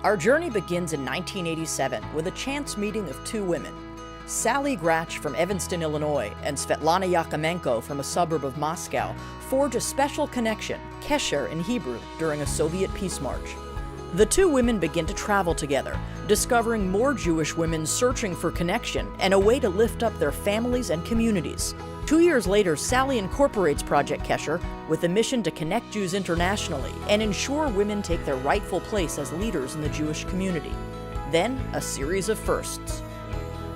Our journey begins in 1987 with a chance meeting of two women. Sally Gratch from Evanston, Illinois, and Svetlana Yakomenko from a suburb of Moscow forge a special connection, Kesher in Hebrew, during a Soviet peace march. The two women begin to travel together, discovering more Jewish women searching for connection and a way to lift up their families and communities. 2 years later, Sally incorporates Project Kesher with a mission to connect Jews internationally and ensure women take their rightful place as leaders in the Jewish community. Then, a series of firsts.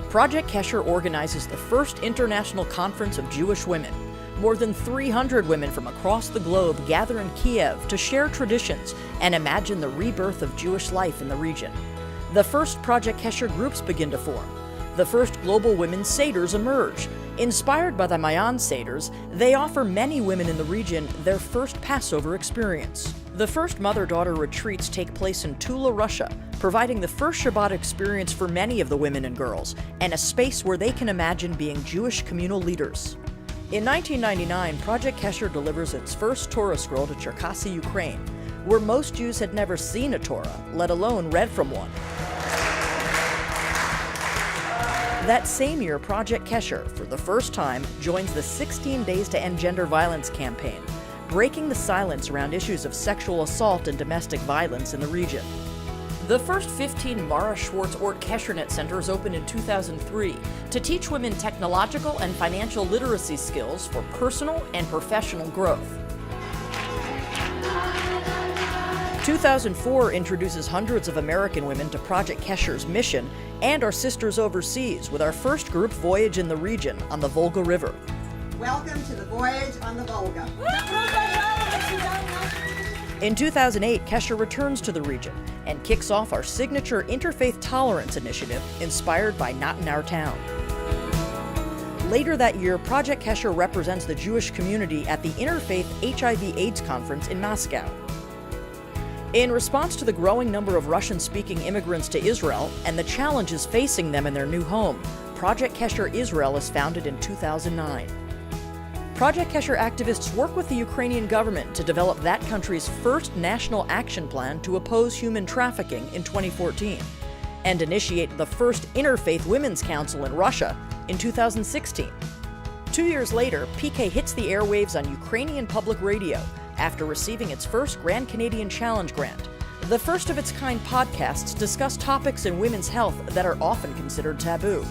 Project Kesher organizes the first international conference of Jewish women. More than 300 women from across the globe gather in Kiev to share traditions and imagine the rebirth of Jewish life in the region. The first Project Kesher groups begin to form. The first global women's seders emerge. Inspired by the Mayan seders, they offer many women in the region their first Passover experience. The first mother-daughter retreats take place in Tula, Russia, providing the first Shabbat experience for many of the women and girls, and a space where they can imagine being Jewish communal leaders. In 1999, Project Kesher delivers its first Torah scroll to Cherkasy, Ukraine, where most Jews had never seen a Torah, let alone read from one. That same year, Project Kesher, for the first time, joins the 16 Days to End Gender Violence campaign, breaking the silence around issues of sexual assault and domestic violence in the region. The first 15 Mara Schwartz Ort Keshernet centers opened in 2003 to teach women technological and financial literacy skills for personal and professional growth. 2004 introduces hundreds of American women to Project Kesher's mission and our sisters overseas with our first group voyage in the region on the Volga River. Welcome to the voyage on the Volga. In 2008, Kesher returns to the region and kicks off our signature Interfaith Tolerance Initiative inspired by Not in Our Town. Later that year, Project Kesher represents the Jewish community at the Interfaith HIV/AIDS Conference in Moscow. In response to the growing number of Russian-speaking immigrants to Israel and the challenges facing them in their new home, Project Kesher Israel is founded in 2009. Project Kesher activists work with the Ukrainian government to develop that country's first national action plan to oppose human trafficking in 2014, and initiate the first Interfaith Women's Council in Russia in 2016. 2 years later, PK hits the airwaves on Ukrainian public radio after receiving its first Grand Canadian Challenge grant. The first of its kind podcasts discuss topics in women's health that are often considered taboo.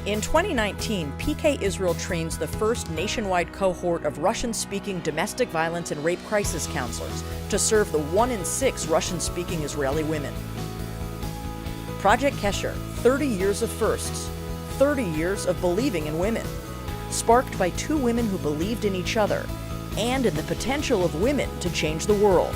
In 2019, PK Israel trains the first nationwide cohort of Russian-speaking domestic violence and rape crisis counselors to serve the 1 in 6 Russian-speaking Israeli women. Project Kesher, 30 years of firsts, 30 years of believing in women. Sparked by two women who believed in each other and in the potential of women to change the world.